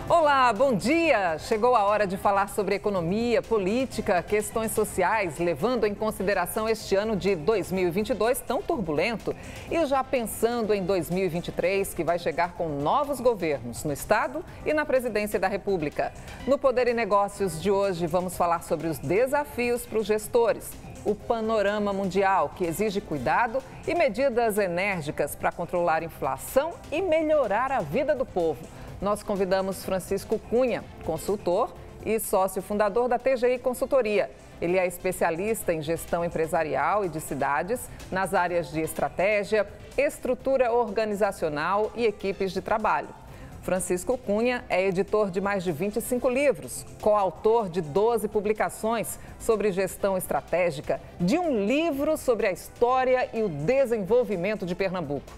Olá, bom dia! Chegou a hora de falar sobre economia, política, questões sociais, levando em consideração este ano de 2022 tão turbulento e já pensando em 2023, que vai chegar com novos governos no Estado e na Presidência da República. No Poder e Negócios de hoje, vamos falar sobre os desafios para os gestores, o panorama mundial, que exige cuidado e medidas enérgicas para controlar a inflação e melhorar a vida do povo. Nós convidamos Francisco Cunha, consultor e sócio fundador da TGI Consultoria. Ele é especialista em gestão empresarial e de cidades, nas áreas de estratégia, estrutura organizacional e equipes de trabalho. Francisco Cunha é editor de mais de 25 livros, coautor de 12 publicações sobre gestão estratégica, de um livro sobre a história e o desenvolvimento de Pernambuco.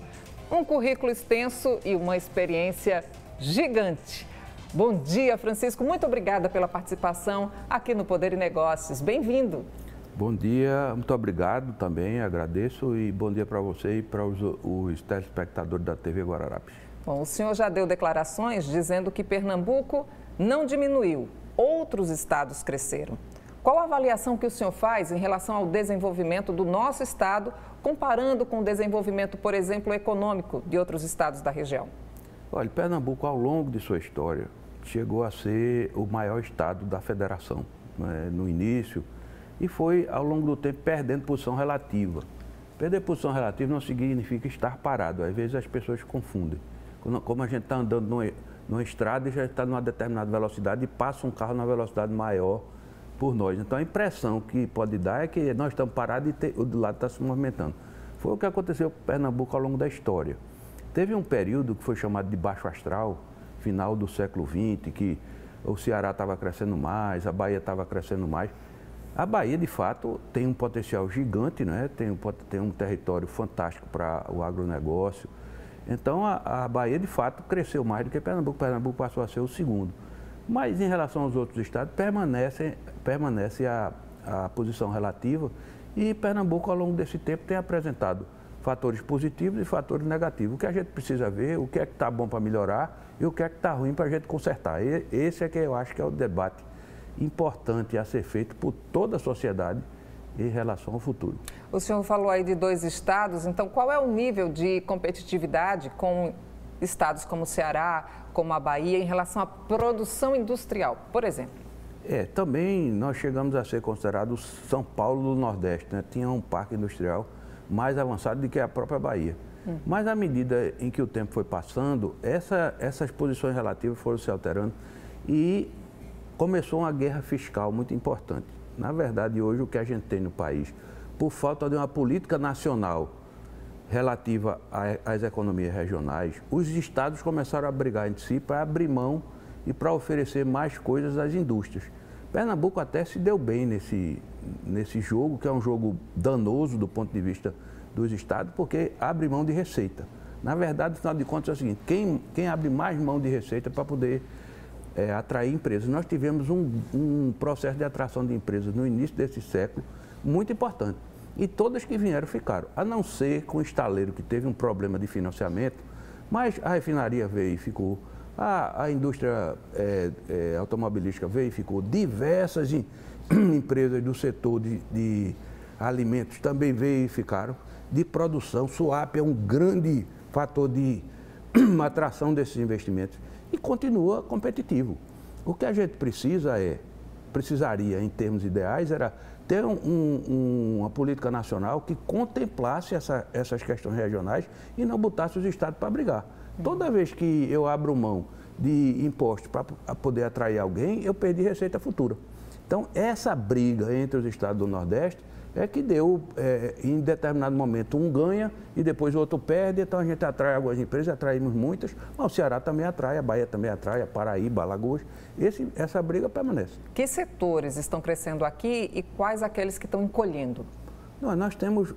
Um currículo extenso e uma experiência gigante. Bom dia, Francisco. Muito obrigada pela participação aqui no Poder e Negócios. Bem-vindo. Bom dia, muito obrigado também, agradeço e bom dia para você e para os telespectadores da TV Guararapes. Bom, o senhor já deu declarações dizendo que Pernambuco não diminuiu, outros estados cresceram. Qual a avaliação que o senhor faz em relação ao desenvolvimento do nosso estado, comparando com o desenvolvimento, por exemplo, econômico de outros estados da região? Olha, Pernambuco, ao longo de sua história, chegou a ser o maior estado da federação, né, no início, e foi, ao longo do tempo, perdendo posição relativa. Perder posição relativa não significa estar parado, às vezes as pessoas confundem. Como a gente está andando numa estrada e já está numa determinada velocidade e passa um carro numa velocidade maior por nós. Então, a impressão que pode dar é que nós estamos parados e o do lado está se movimentando. Foi o que aconteceu com Pernambuco ao longo da história. Teve um período que foi chamado de baixo astral, final do século XX, que o Ceará estava crescendo mais, a Bahia estava crescendo mais. A Bahia, de fato, tem um potencial gigante, né? Tem um território fantástico para o agronegócio. Então, a Bahia, de fato, cresceu mais do que Pernambuco. Pernambuco passou a ser o segundo. Mas, em relação aos outros estados, permanece a posição relativa. E Pernambuco, ao longo desse tempo, tem apresentado fatores positivos e fatores negativos. O que a gente precisa ver, o que é que está bom para melhorar e o que é que está ruim para a gente consertar. Esse é que eu acho que é o debate importante a ser feito por toda a sociedade em relação ao futuro. O senhor falou aí de 2 estados, então qual é o nível de competitividade com estados como o Ceará, como a Bahia, em relação à produção industrial, por exemplo? Também nós chegamos a ser considerados São Paulo do Nordeste, né? Tinha um parque industrial mais avançado do que a própria Bahia. Mas à medida em que o tempo foi passando, essas posições relativas foram se alterando e começou uma guerra fiscal muito importante. Na verdade, hoje o que a gente tem no país, por falta de uma política nacional relativa às economias regionais, os estados começaram a brigar entre si para abrir mão e para oferecer mais coisas às indústrias. Pernambuco até se deu bem nesse jogo, que é um jogo danoso do ponto de vista dos estados, porque abre mão de receita. Na verdade, no final de contas, é o seguinte, quem abre mais mão de receita para poder atrair empresas? Nós tivemos um processo de atração de empresas no início desse século muito importante. E todas que vieram ficaram, a não ser com o estaleiro, que teve um problema de financiamento, mas a refinaria veio e ficou. A indústria automobilística veio e ficou. Diversas empresas do setor de alimentos também veio e ficaram. De produção, Suape é um grande fator de atração desses investimentos e continua competitivo. O que a gente precisaria em termos ideais, era ter uma política nacional que contemplasse essas questões regionais e não botasse os estados para brigar. Toda vez que eu abro mão de impostos para poder atrair alguém, eu perdi receita futura. Então, essa briga entre os estados do Nordeste é que deu, em determinado momento, um ganha e depois o outro perde. Então, a gente atrai algumas empresas, atraímos muitas, mas o Ceará também atrai, a Bahia também atrai, a Paraíba, Alagoas. Essa briga permanece. Que setores estão crescendo aqui e quais aqueles que estão encolhendo? Nós temos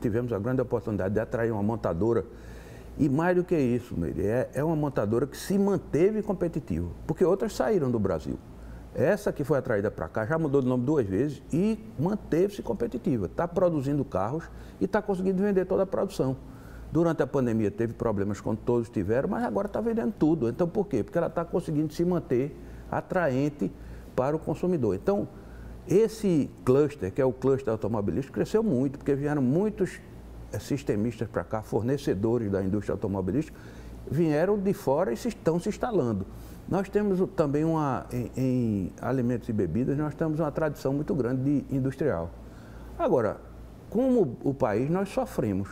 tivemos a grande oportunidade de atrair uma montadora e mais do que isso, Meire, é uma montadora que se manteve competitiva, porque outras saíram do Brasil. Essa que foi atraída para cá já mudou de nome 2 vezes e manteve-se competitiva. Está produzindo carros e está conseguindo vender toda a produção. Durante a pandemia teve problemas como todos tiveram, mas agora está vendendo tudo. Então, por quê? Porque ela está conseguindo se manter atraente para o consumidor. Então, esse cluster, que é o cluster automobilístico, cresceu muito, porque vieram muitos sistemistas para cá, fornecedores da indústria automobilística, vieram de fora e estão se instalando. Nós temos também em alimentos e bebidas, nós temos uma tradição muito grande de industrial. Agora, como o país, nós sofremos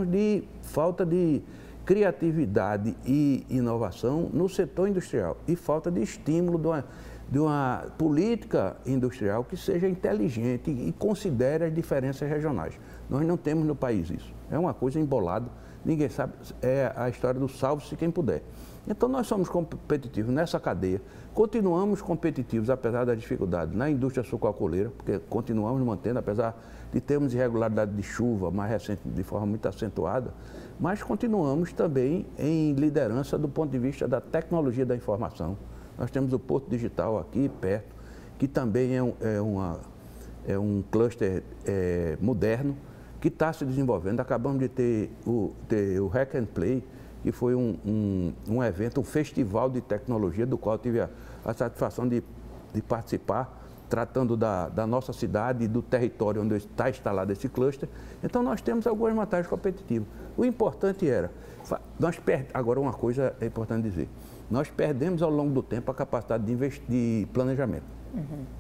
de falta de criatividade e inovação no setor industrial e falta de estímulo de uma política industrial que seja inteligente e considere as diferenças regionais. Nós não temos no país isso. É uma coisa embolada, ninguém sabe, é a história do salve-se quem puder. Então, nós somos competitivos nessa cadeia, continuamos competitivos, apesar das dificuldades, na indústria sucroalcooleira, porque continuamos mantendo, apesar de termos irregularidade de chuva mais recente, de forma muito acentuada, mas continuamos também em liderança do ponto de vista da tecnologia da informação. Nós temos o Porto Digital aqui perto, que também é um cluster moderno, que está se desenvolvendo. Acabamos de ter o Hack and Play, que foi um evento, um festival de tecnologia, do qual eu tive a satisfação de participar, tratando da nossa cidade e do território onde está instalado esse cluster. Então, nós temos algumas vantagens competitivas. O importante agora, uma coisa é importante dizer, nós perdemos ao longo do tempo a capacidade de planejamento,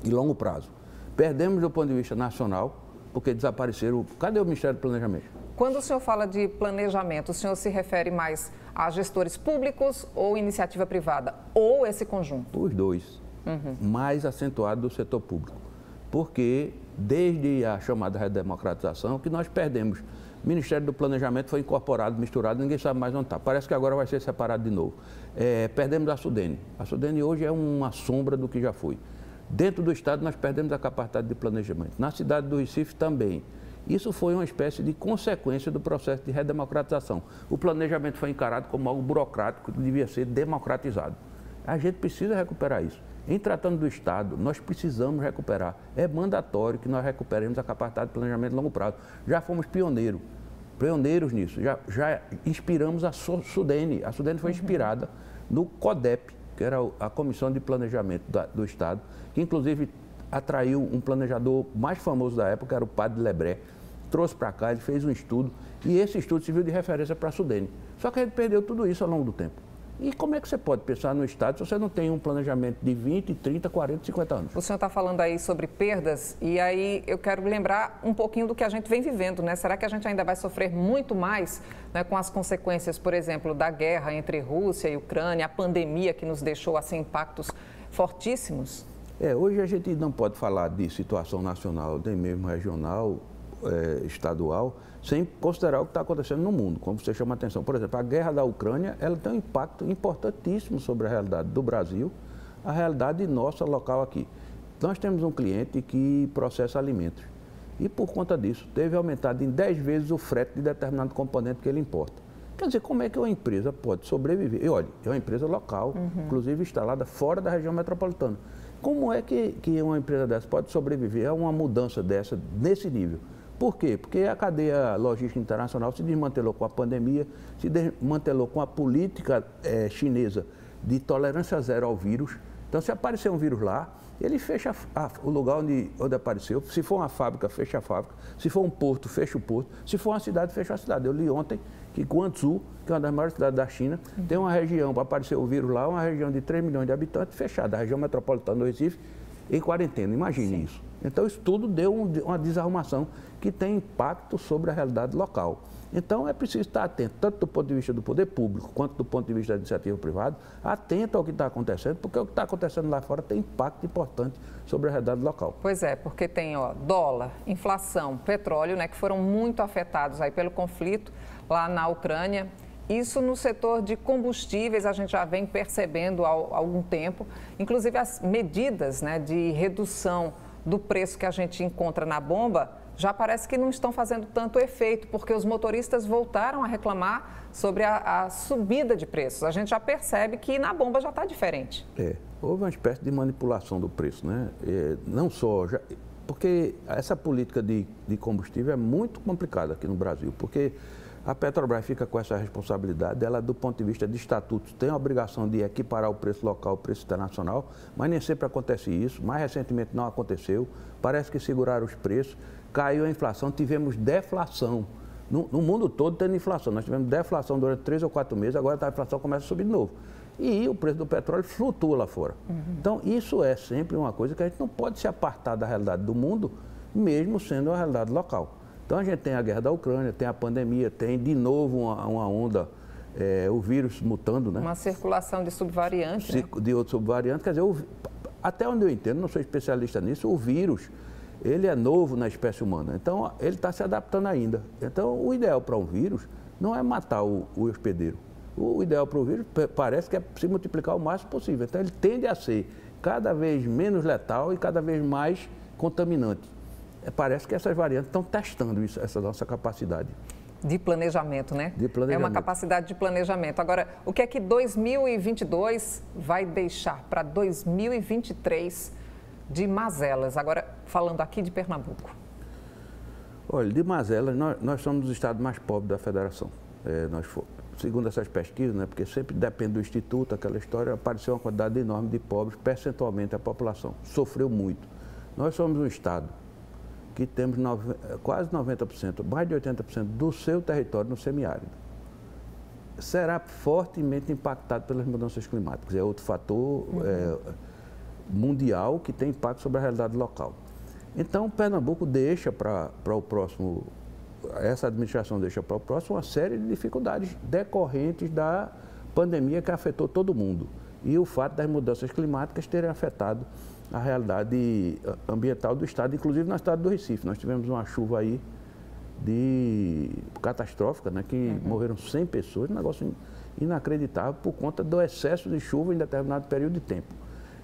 de longo prazo. Perdemos do ponto de vista nacional, porque desapareceram. Cadê o Ministério do Planejamento? Quando o senhor fala de planejamento, o senhor se refere mais a gestores públicos ou iniciativa privada? Ou esse conjunto? Os dois, mais acentuado do setor público. Porque desde a chamada redemocratização, que nós perdemos. O Ministério do Planejamento foi incorporado, misturado, ninguém sabe mais onde está. Parece que agora vai ser separado de novo. Perdemos a Sudene. A Sudene hoje é uma sombra do que já foi. Dentro do Estado, nós perdemos a capacidade de planejamento. Na cidade do Recife também. Isso foi uma espécie de consequência do processo de redemocratização. O planejamento foi encarado como algo burocrático que devia ser democratizado. A gente precisa recuperar isso. Em tratando do Estado, nós precisamos recuperar. É mandatório que nós recuperemos a capacidade de planejamento a longo prazo. Já fomos pioneiros nisso. Já inspiramos a Sudene. A Sudene foi inspirada no CODEP, que era a Comissão de Planejamento do Estado, que inclusive atraiu um planejador mais famoso da época, era o Padre Lebré. Trouxe para cá, ele fez um estudo, e esse estudo serviu de referência para a Sudene. Só que a gente perdeu tudo isso ao longo do tempo. E como é que você pode pensar no Estado se você não tem um planejamento de 20, 30, 40, 50 anos? O senhor está falando aí sobre perdas, e aí eu quero lembrar um pouquinho do que a gente vem vivendo, né? Será que a gente ainda vai sofrer muito mais, né, com as consequências, por exemplo, da guerra entre Rússia e Ucrânia, a pandemia que nos deixou assim impactos fortíssimos? Hoje a gente não pode falar de situação nacional, nem mesmo regional, estadual, sem considerar o que está acontecendo no mundo, como você chama a atenção. Por exemplo, a guerra da Ucrânia, ela tem um impacto importantíssimo sobre a realidade do Brasil, a realidade nossa local aqui. Nós temos um cliente que processa alimentos e, por conta disso, teve aumentado em 10 vezes o frete de determinado componente que ele importa. Quer dizer, como é que uma empresa pode sobreviver? E olha, é uma empresa local, inclusive instalada fora da região metropolitana. Como é que uma empresa dessa pode sobreviver a uma mudança dessa, nesse nível? Por quê? Porque a cadeia logística internacional se desmantelou com a pandemia, se desmantelou com a política chinesa de tolerância zero ao vírus. Então, se aparecer um vírus lá, ele fecha o lugar onde apareceu. Se for uma fábrica, fecha a fábrica. Se for um porto, fecha o porto. Se for uma cidade, fecha a cidade. Eu li ontem que Guangzhou, que é uma das maiores cidades da China, tem uma região, para aparecer o vírus lá, uma região de 3 milhões de habitantes fechada, a região metropolitana do Recife, em quarentena. Imagine isso. Então, isso tudo deu uma desarrumação que tem impacto sobre a realidade local. Então, é preciso estar atento, tanto do ponto de vista do poder público, quanto do ponto de vista da iniciativa privada, atento ao que está acontecendo, porque o que está acontecendo lá fora tem impacto importante sobre a realidade local. Pois é, porque tem dólar, inflação, petróleo, né, que foram muito afetados aí pelo conflito lá na Ucrânia. Isso no setor de combustíveis a gente já vem percebendo há algum tempo, inclusive as medidas, né, de redução do preço que a gente encontra na bomba já parece que não estão fazendo tanto efeito, porque os motoristas voltaram a reclamar sobre a subida de preços. A gente já percebe que na bomba já está diferente. Houve uma espécie de manipulação do preço, né? Não só, porque essa política de combustível é muito complicada aqui no Brasil, porque A Petrobras fica com essa responsabilidade, ela do ponto de vista de estatutos tem a obrigação de equiparar o preço local ao preço internacional, mas nem sempre acontece isso, mais recentemente não aconteceu, parece que seguraram os preços, caiu a inflação, tivemos deflação. No mundo todo tendo inflação, nós tivemos deflação durante 3 ou 4 meses, agora a inflação começa a subir de novo. E o preço do petróleo flutua lá fora. Então isso é sempre uma coisa que a gente não pode se apartar da realidade do mundo, mesmo sendo a realidade local. Então a gente tem a guerra da Ucrânia, tem a pandemia, tem de novo uma onda, o vírus mutando, né? Uma circulação de subvariantes, né? De outros subvariantes, quer dizer, até onde eu entendo, não sou especialista nisso, o vírus, ele é novo na espécie humana, então ele está se adaptando ainda. Então o ideal para um vírus não é matar o hospedeiro. O ideal para o vírus parece que é se multiplicar o máximo possível. Então ele tende a ser cada vez menos letal e cada vez mais contaminante. Parece que essas variantes estão testando isso, essa nossa capacidade. De planejamento, né? De planejamento. É uma capacidade de planejamento. Agora, o que é que 2022 vai deixar para 2023 de mazelas? Agora, falando aqui de Pernambuco. Olha, de mazelas, nós somos o estado mais pobre da federação. Segundo essas pesquisas, né, porque sempre depende do instituto, aquela história, apareceu uma quantidade enorme de pobres, percentualmente a população. Sofreu muito. Nós somos um estado que temos quase 90%, mais de 80% do seu território no semiárido. Será fortemente impactado pelas mudanças climáticas. É outro fator mundial que tem impacto sobre a realidade local. Então, Pernambuco deixa para o próximo, essa administração deixa para o próximo uma série de dificuldades decorrentes da pandemia que afetou todo mundo. E o fato das mudanças climáticas terem afetado a realidade ambiental do estado, inclusive no estado do Recife. Nós tivemos uma chuva aí catastrófica, né, que morreram 100 pessoas, um negócio inacreditável por conta do excesso de chuva em determinado período de tempo.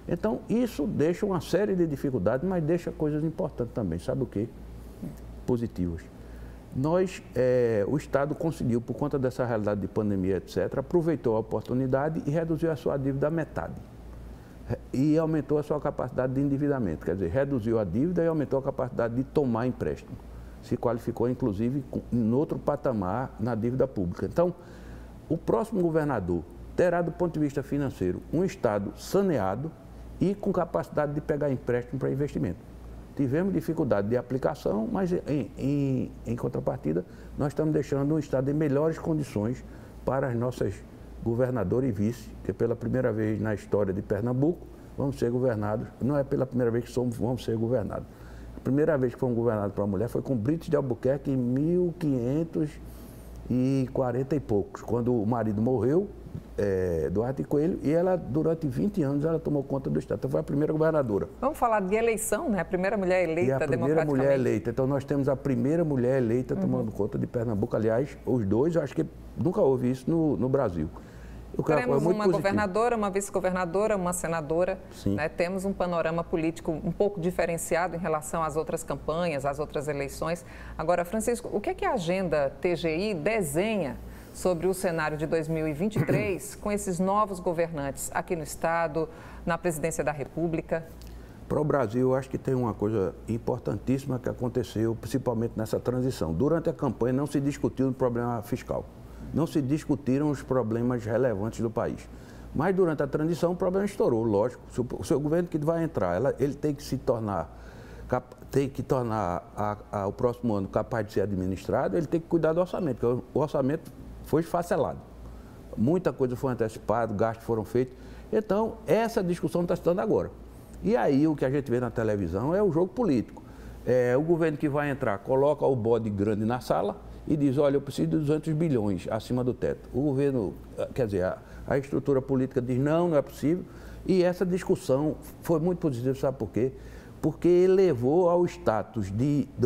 Então, isso deixa uma série de dificuldades, mas deixa coisas importantes também. Sabe o quê? Positivas. O Estado conseguiu, por conta dessa realidade de pandemia, etc., aproveitou a oportunidade e reduziu a sua dívida à metade. E aumentou a sua capacidade de endividamento, quer dizer, reduziu a dívida e aumentou a capacidade de tomar empréstimo. Se qualificou, inclusive, em outro patamar na dívida pública. Então, o próximo governador terá, do ponto de vista financeiro, um Estado saneado e com capacidade de pegar empréstimo para investimento. Tivemos dificuldade de aplicação, mas, em contrapartida, nós estamos deixando um Estado em melhores condições para as nossas governador e vice, que pela primeira vez na história de Pernambuco vamos ser governados, não é pela primeira vez que vamos ser governados. A primeira vez que fomos governados para uma mulher foi com Brites de Albuquerque em 1540 e poucos, quando o marido morreu, Duarte Coelho, e ela, durante 20 anos, ela tomou conta do Estado. Então, foi a primeira governadora. Vamos falar de eleição, né? A primeira mulher eleita democraticamente. A primeira mulher eleita. Então, nós temos a primeira mulher eleita tomando conta de Pernambuco. Aliás, os dois, eu acho que nunca houve isso no Brasil. Teremos uma governadora, uma vice-governadora, uma senadora. Né? Temos um panorama político um pouco diferenciado em relação às outras campanhas, às outras eleições. Agora, Francisco, o que é que a agenda TGI desenha sobre o cenário de 2023 com esses novos governantes aqui no Estado, na Presidência da República? Para o Brasil, eu acho que tem uma coisa importantíssima que aconteceu, principalmente nessa transição. Durante a campanha não se discutiu o problema fiscal. Não se discutiram os problemas relevantes do país. Mas durante a transição o problema estourou, lógico. O seu governo que vai entrar, ele tem que tornar o próximo ano capaz de ser administrado, ele tem que cuidar do orçamento, porque o orçamento foi esfacelado. Muita coisa foi antecipada, gastos foram feitos. Então, essa discussão está se dando agora. E aí o que a gente vê na televisão é o jogo político. O governo que vai entrar coloca o bode grande na sala e diz, olha, eu preciso de 200 bilhões acima do teto. O governo, quer dizer, a estrutura política diz, não é possível. E essa discussão foi muito positiva, sabe por quê? Porque elevou ao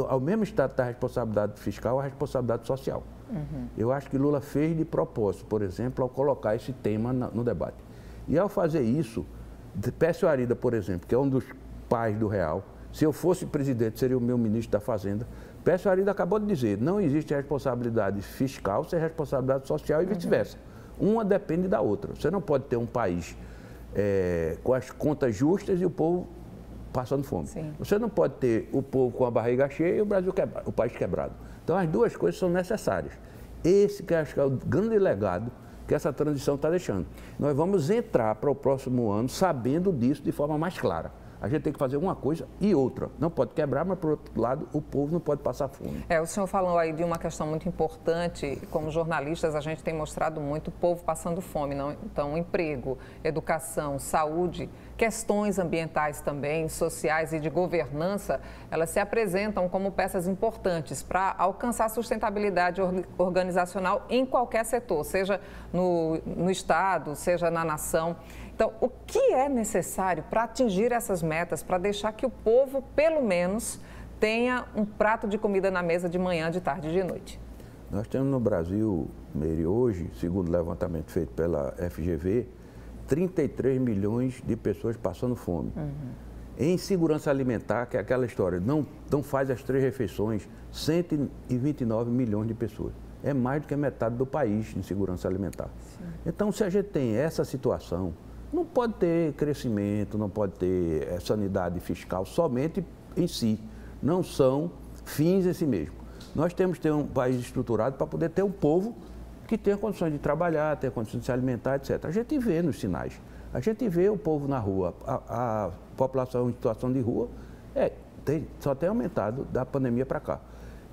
ao mesmo status da responsabilidade fiscal, a responsabilidade social. Eu acho que Lula fez de propósito, por exemplo, ao colocar esse tema no debate. E ao fazer isso, Pécio Arida, por exemplo, que é um dos pais do real, se eu fosse presidente, seria o meu ministro da Fazenda. Pécio Arida acabou de dizer, não existe responsabilidade fiscal sem responsabilidade social e vice-versa. Uma depende da outra. Você não pode ter um país com as contas justas e o povo passando fome. Sim. Você não pode ter o povo com a barriga cheia e o país quebrado. Então, as duas coisas são necessárias. Esse que acho que é o grande legado que essa transição está deixando. Nós vamos entrar para o próximo ano sabendo disso de forma mais clara. A gente tem que fazer uma coisa e outra. Não pode quebrar, mas, por outro lado, o povo não pode passar fome. O senhor falou aí de uma questão muito importante. Como jornalistas, a gente tem mostrado muito o povo passando fome. Não? Então, emprego, educação, saúde, questões ambientais também, sociais e de governança, elas se apresentam como peças importantes para alcançar sustentabilidade organizacional em qualquer setor, seja no Estado, seja na nação. Então, o que é necessário para atingir essas metas, para deixar que o povo, pelo menos, tenha um prato de comida na mesa de manhã, de tarde e de noite? Nós temos no Brasil, Meire, hoje, segundo o levantamento feito pela FGV, 33 milhões de pessoas passando fome. Em segurança alimentar, que é aquela história, não faz as 3 refeições, 129 milhões de pessoas. É mais do que a metade do país em segurança alimentar. Sim. Então, se a gente tem essa situação, não pode ter crescimento, não pode ter sanidade fiscal somente em si. Não são fins em si mesmo. Nós temos que ter um país estruturado para poder ter um povo que tenha condições de trabalhar, tenha condições de se alimentar, etc. A gente vê nos sinais. A gente vê o povo na rua, a população em situação de rua só tem aumentado da pandemia para cá.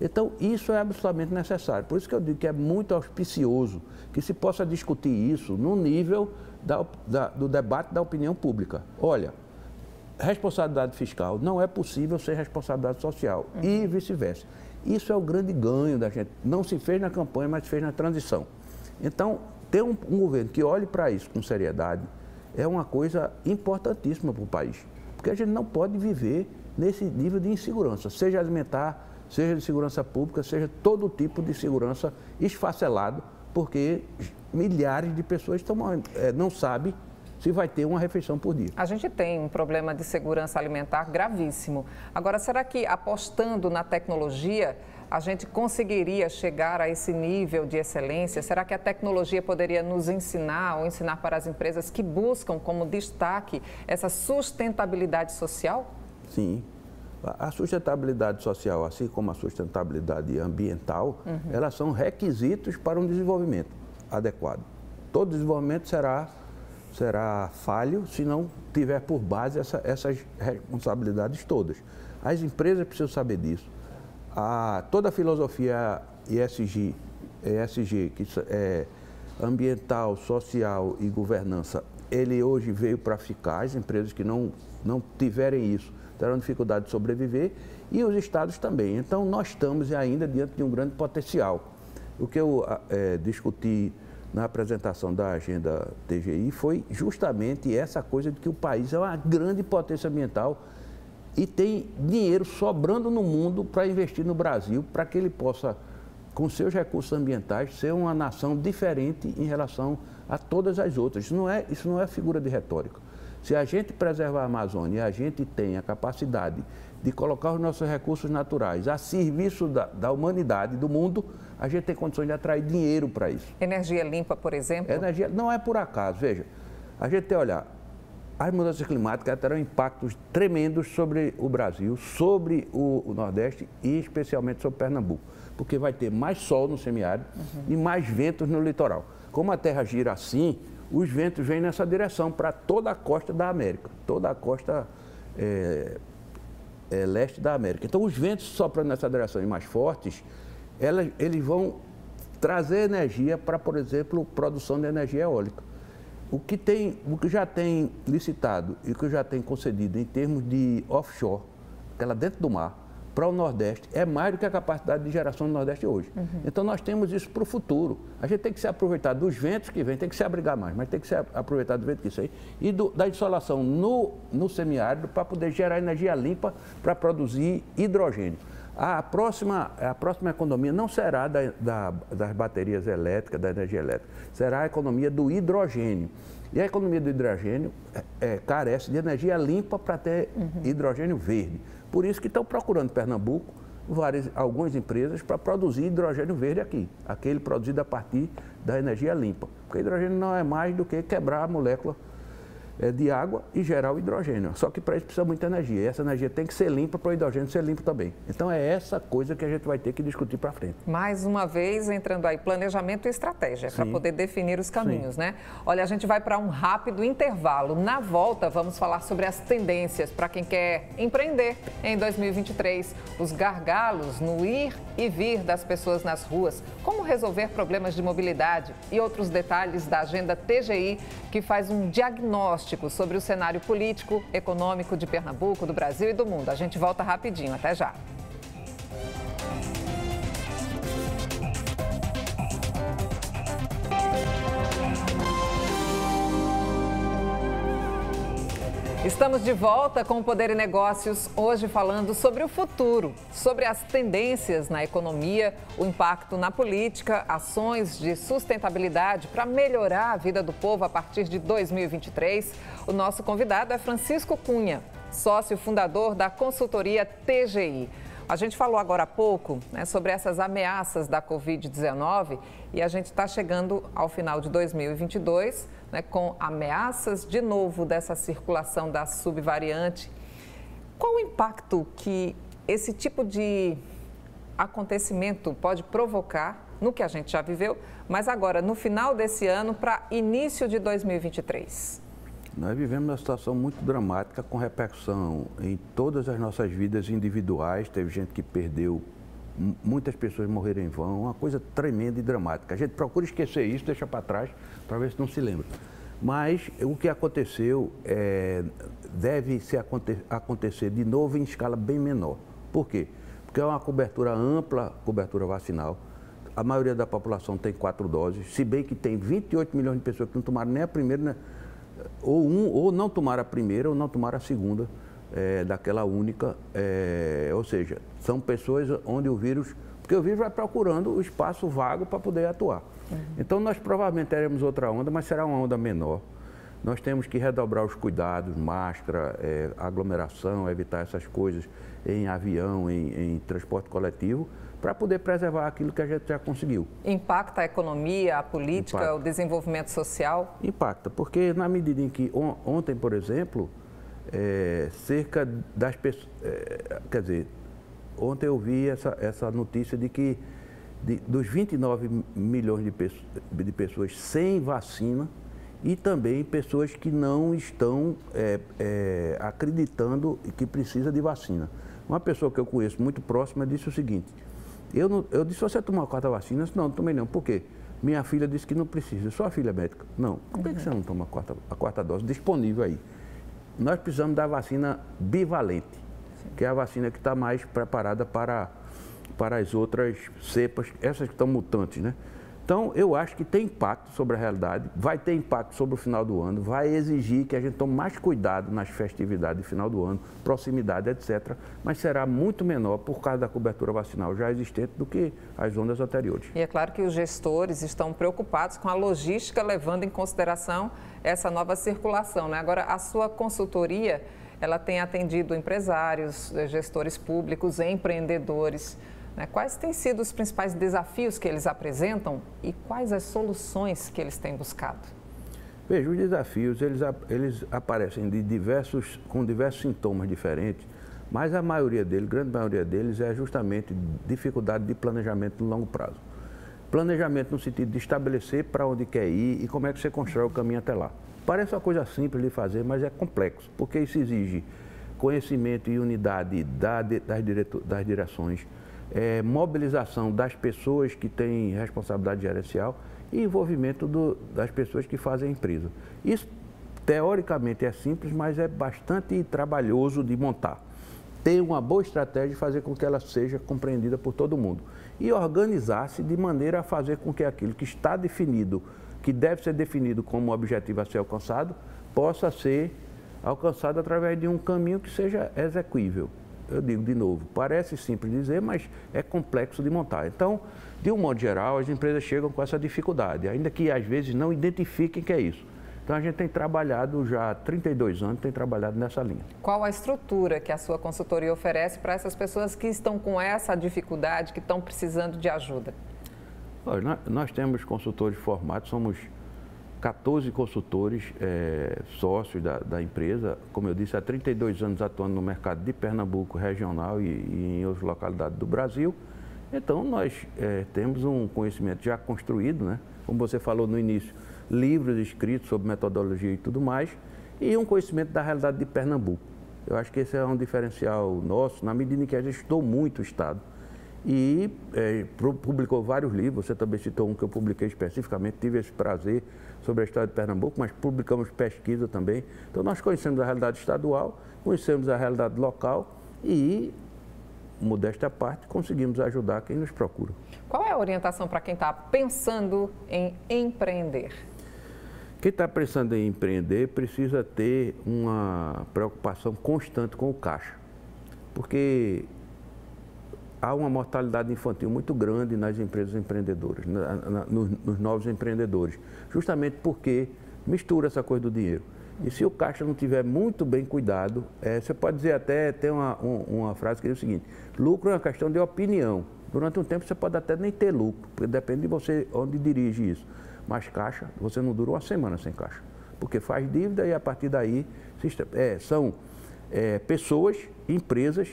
Então, isso é absolutamente necessário. Por isso que eu digo que é muito auspicioso que se possa discutir isso no nível do debate da opinião pública. Olha, responsabilidade fiscal não é possível sem responsabilidade social e vice-versa. Isso é o grande ganho da gente. Não se fez na campanha, mas se fez na transição. Então, ter um governo que olhe para isso com seriedade é uma coisa importantíssima para o país. Porque a gente não pode viver nesse nível de insegurança, seja alimentar, seja de segurança pública, seja todo tipo de segurança esfacelado, porque milhares de pessoas não sabem se vai ter uma refeição por dia. A gente tem um problema de segurança alimentar gravíssimo. Agora, será que apostando na tecnologia, a gente conseguiria chegar a esse nível de excelência? Será que a tecnologia poderia nos ensinar ou ensinar para as empresas que buscam como destaque essa sustentabilidade social? Sim. A sustentabilidade social, assim como a sustentabilidade ambiental, elas são requisitos para um desenvolvimento adequado. Todo desenvolvimento será falho se não tiver por base essas responsabilidades todas. As empresas precisam saber disso. Toda a filosofia ESG, que é ambiental, social e governança, ele hoje veio para ficar. As empresas que não tiverem isso terão dificuldade de sobreviver e os estados também. Então, nós estamos ainda diante de um grande potencial. O que eu discuti na apresentação da agenda TGI foi justamente essa coisa de que o país é uma grande potência ambiental e tem dinheiro sobrando no mundo para investir no Brasil, para que ele possa, com seus recursos ambientais, ser uma nação diferente em relação a todas as outras. Isso não é figura de retórica. Se a gente preservar a Amazônia e a gente tem a capacidade de colocar os nossos recursos naturais a serviço da humanidade, do mundo, a gente tem condições de atrair dinheiro para isso. Energia limpa, por exemplo? Energia não é por acaso. Veja, a gente tem que olhar, as mudanças climáticas terão impactos tremendos sobre o Brasil, sobre o Nordeste e especialmente sobre Pernambuco, porque vai ter mais sol no semiárido e mais ventos no litoral. Como a Terra gira assim, os ventos vêm nessa direção para toda a costa da América, toda a costa leste da América. Então, os ventos soprando nessa direção e mais fortes, eles vão trazer energia para, por exemplo, produção de energia eólica. O que já tem licitado e o que já tem concedido em termos de offshore, aquela dentro do mar, para o Nordeste, é mais do que a capacidade de geração do Nordeste hoje. Então, nós temos isso para o futuro. A gente tem que se aproveitar dos ventos que vêm, tem que se abrigar mais, mas tem que se aproveitar do vento que sai e da insolação no semiárido para poder gerar energia limpa para produzir hidrogênio. A próxima economia não será das baterias elétricas, da energia elétrica, será a economia do hidrogênio. E a economia do hidrogênio carece de energia limpa para ter hidrogênio verde. Por isso que estão procurando Pernambuco algumas empresas para produzir hidrogênio verde aqui, aquele produzido a partir da energia limpa. Porque hidrogênio não é mais do que quebrar a molécula de água e gerar o hidrogênio. Só que para isso precisa muita energia. E essa energia tem que ser limpa para o hidrogênio ser limpo também. Então é essa coisa que a gente vai ter que discutir para frente. Mais uma vez, entrando aí, planejamento e estratégia para poder definir os caminhos, né? Olha, a gente vai para um rápido intervalo. Na volta, vamos falar sobre as tendências para quem quer empreender em 2023. Os gargalos no ir e vir das pessoas nas ruas, como resolver problemas de mobilidade e outros detalhes da agenda TGI, que faz um diagnóstico sobre o cenário político, econômico de Pernambuco, do Brasil e do mundo. A gente volta rapidinho, até já. Estamos de volta com o Poder e Negócios, hoje falando sobre o futuro, sobre as tendências na economia, o impacto na política, ações de sustentabilidade para melhorar a vida do povo a partir de 2023. O nosso convidado é Francisco Cunha, sócio fundador da consultoria TGI. A gente falou agora há pouco, né, sobre essas ameaças da Covid-19 e a gente está chegando ao final de 2022, né, com ameaças de novo dessa circulação da subvariante. Qual o impacto que esse tipo de acontecimento pode provocar no que a gente já viveu, mas agora no final desse ano para início de 2023? Nós vivemos uma situação muito dramática com repercussão em todas as nossas vidas individuais. Teve gente que perdeu, muitas pessoas morreram em vão, uma coisa tremenda e dramática. A gente procura esquecer isso, deixa para trás para ver se não se lembra. Mas o que aconteceu deve acontecer de novo em escala bem menor. Por quê? Porque é uma cobertura ampla, cobertura vacinal. A maioria da população tem 4 doses, se bem que tem 28 milhões de pessoas que não tomaram nem a primeira, né? Ou não tomaram a primeira ou não tomaram a segunda daquela única, ou seja, são pessoas onde o vírus, porque o vírus vai procurando o espaço vago para poder atuar. Então nós provavelmente teremos outra onda, mas será uma onda menor. Nós temos que redobrar os cuidados, máscara, aglomeração, evitar essas coisas em avião, em transporte coletivo, para poder preservar aquilo que a gente já conseguiu. Impacta a economia, a política, impacta o desenvolvimento social? Impacta, porque na medida em que ontem, por exemplo, cerca das pessoas, quer dizer, ontem eu vi essa notícia de que dos 29 milhões de pessoas sem vacina e também pessoas que não estão acreditando que precisa de vacina. Uma pessoa que eu conheço muito próxima disse o seguinte: eu disse, você tomou a 4ª vacina? Não, não tomei não. Por quê? Minha filha disse que não precisa. Sua filha é médica? Não. Por que você não toma a quarta dose disponível aí? Nós precisamos da vacina bivalente, que é a vacina que está mais preparada para as outras cepas, essas que estão mutantes, né? Então, eu acho que tem impacto sobre a realidade, vai ter impacto sobre o final do ano, vai exigir que a gente tome mais cuidado nas festividades de final do ano, proximidade, etc. Mas será muito menor por causa da cobertura vacinal já existente do que as ondas anteriores. E é claro que os gestores estão preocupados com a logística, levando em consideração essa nova circulação, né? Agora, a sua consultoria, ela tem atendido empresários, gestores públicos, empreendedores. Quais têm sido os principais desafios que eles apresentam e quais as soluções que eles têm buscado? Veja, os desafios, eles aparecem com diversos sintomas diferentes, mas a maioria deles, grande maioria deles, é justamente dificuldade de planejamento no longo prazo. Planejamento no sentido de estabelecer para onde quer ir e como é que você constrói o caminho até lá. Parece uma coisa simples de fazer, mas é complexo, porque isso exige conhecimento e unidade das direções, mobilização das pessoas que têm responsabilidade gerencial e envolvimento das pessoas que fazem a empresa. Isso, teoricamente, é simples, mas é bastante trabalhoso de montar. Ter uma boa estratégia e fazer com que ela seja compreendida por todo mundo. E organizar-se de maneira a fazer com que aquilo que está definido, que deve ser definido como objetivo a ser alcançado, possa ser alcançado através de um caminho que seja execuível. Eu digo de novo, parece simples dizer, mas é complexo de montar. Então, de um modo geral, as empresas chegam com essa dificuldade, ainda que às vezes não identifiquem que é isso. Então, a gente tem trabalhado já há 32 anos, tem trabalhado nessa linha. Qual a estrutura que a sua consultoria oferece para essas pessoas que estão com essa dificuldade, que estão precisando de ajuda? Olha, nós temos consultores formados, somos 14 consultores sócios da empresa, como eu disse, há 32 anos atuando no mercado de Pernambuco regional e em outras localidades do Brasil. Então, nós temos um conhecimento já construído, né? Como você falou no início, livros escritos sobre metodologia e tudo mais, e um conhecimento da realidade de Pernambuco. Eu acho que esse é um diferencial nosso, na medida em que a gente estudou muito o Estado. E publicou vários livros, você também citou um que eu publiquei especificamente, tive esse prazer sobre a história de Pernambuco, mas publicamos pesquisa também. Então nós conhecemos a realidade estadual, conhecemos a realidade local e, modéstia à parte, conseguimos ajudar quem nos procura. Qual é a orientação para quem está pensando em empreender? Quem está pensando em empreender precisa ter uma preocupação constante com o caixa, porque há uma mortalidade infantil muito grande nas empresas empreendedoras, nos novos empreendedores, justamente porque mistura essa coisa do dinheiro. E se o caixa não tiver muito bem cuidado, você pode dizer até, tem uma frase que diz o seguinte: lucro é uma questão de opinião. Durante um tempo você pode até nem ter lucro, porque depende de você onde dirige isso. Mas caixa, você não dura uma semana sem caixa, porque faz dívida e a partir daí são pessoas, empresas,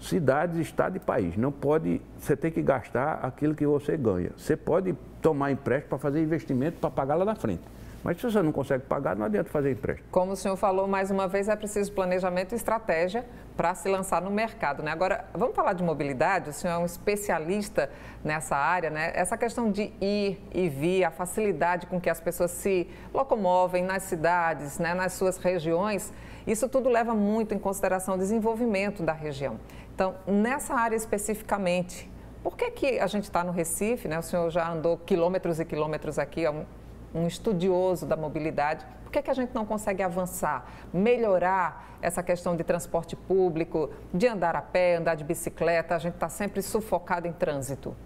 cidades, estado e país. Não pode, você tem que gastar aquilo que você ganha. Você pode tomar empréstimo para fazer investimento para pagar lá na frente. Mas se você não consegue pagar, não adianta fazer empréstimo. Como o senhor falou, mais uma vez, é preciso planejamento e estratégia para se lançar no mercado, né? Agora, vamos falar de mobilidade? O senhor é um especialista nessa área, né? Essa questão de ir e vir, a facilidade com que as pessoas se locomovem nas cidades, né, nas suas regiões, isso tudo leva muito em consideração o desenvolvimento da região. Então, nessa área especificamente, por que a gente está no Recife, né? O senhor já andou quilômetros e quilômetros aqui, é um estudioso da mobilidade. Por que a gente não consegue avançar, melhorar essa questão de transporte público, de andar a pé, andar de bicicleta? A gente está sempre sufocado em trânsito.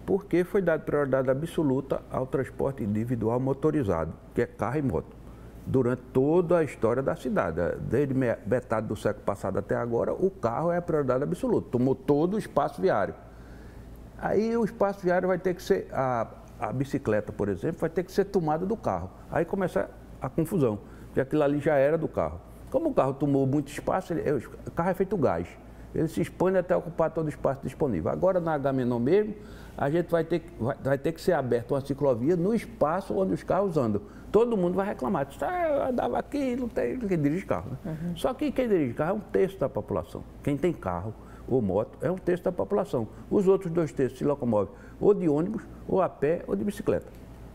Porque foi dada prioridade absoluta ao transporte individual motorizado, que é carro e moto, durante toda a história da cidade. Desde metade do século passado até agora, o carro é a prioridade absoluta, tomou todo o espaço viário. Aí o espaço viário vai ter que ser, a bicicleta, por exemplo, vai ter que ser tomada do carro. Aí começa a confusão, porque aquilo ali já era do carro. Como o carro tomou muito espaço, o carro é feito gás. Ele se expande até ocupar todo o espaço disponível. Agora, na Agamenon mesmo, a gente vai ter que ser aberto uma ciclovia no espaço onde os carros andam. Todo mundo vai reclamar. Eu andava aqui, não tem quem dirige carro. Né? Uhum. Só que quem dirige carro é um terço da população. Quem tem carro ou moto é um terço da população. Os outros 2 terços se locomovem ou de ônibus, ou a pé, ou de bicicleta.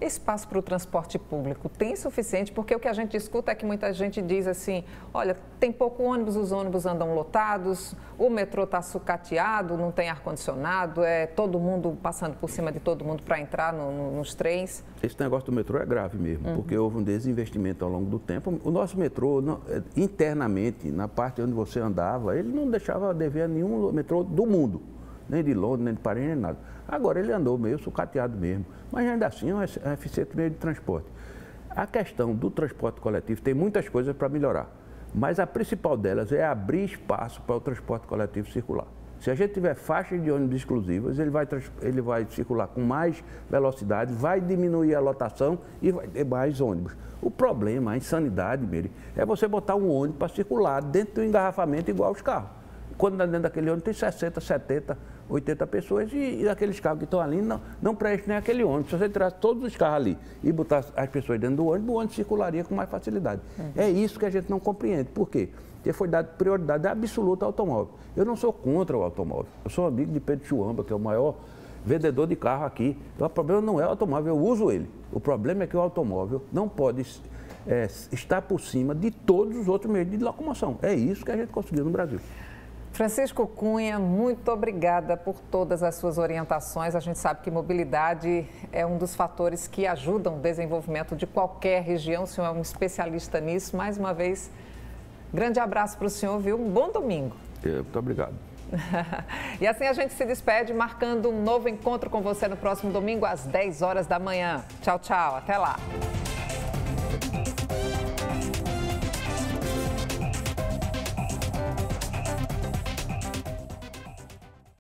Espaço para o transporte público tem suficiente? Porque o que a gente escuta é que muita gente diz assim, olha, tem pouco ônibus, os ônibus andam lotados, o metrô está sucateado, não tem ar-condicionado, é todo mundo passando por cima de todo mundo para entrar nos trens. Esse negócio do metrô é grave mesmo, porque houve um desinvestimento ao longo do tempo. O nosso metrô, internamente, na parte onde você andava, ele não deixava dever a nenhum metrô do mundo, nem de Londres, nem de Paris, nem nada. Agora ele andou meio sucateado mesmo, mas ainda assim é um eficiente meio de transporte. A questão do transporte coletivo tem muitas coisas para melhorar, mas a principal delas é abrir espaço para o transporte coletivo circular. Se a gente tiver faixas de ônibus exclusivas, ele vai circular com mais velocidade, vai diminuir a lotação e vai ter mais ônibus. O problema, a insanidade, Miri, é você botar um ônibus para circular dentro do engarrafamento igual aos carros. Quando dentro daquele ônibus tem 60, 70, 80 pessoas e aqueles carros que estão ali não preenchem nem aquele ônibus. Se você tirasse todos os carros ali e botasse as pessoas dentro do ônibus, o ônibus circularia com mais facilidade. É isso que a gente não compreende. Por quê? Porque foi dada prioridade absoluta ao automóvel. Eu não sou contra o automóvel. Eu sou amigo de Pedro Chuamba, que é o maior vendedor de carro aqui. Então, o problema não é o automóvel, eu uso ele. O problema é que o automóvel não pode estar por cima de todos os outros meios de locomoção. É isso que a gente conseguiu no Brasil. Francisco Cunha, muito obrigada por todas as suas orientações. A gente sabe que mobilidade é um dos fatores que ajudam o desenvolvimento de qualquer região. O senhor é um especialista nisso. Mais uma vez, grande abraço para o senhor, viu? Um bom domingo. Muito obrigado. E assim a gente se despede, marcando um novo encontro com você no próximo domingo, às 10 horas da manhã. Tchau, tchau. Até lá.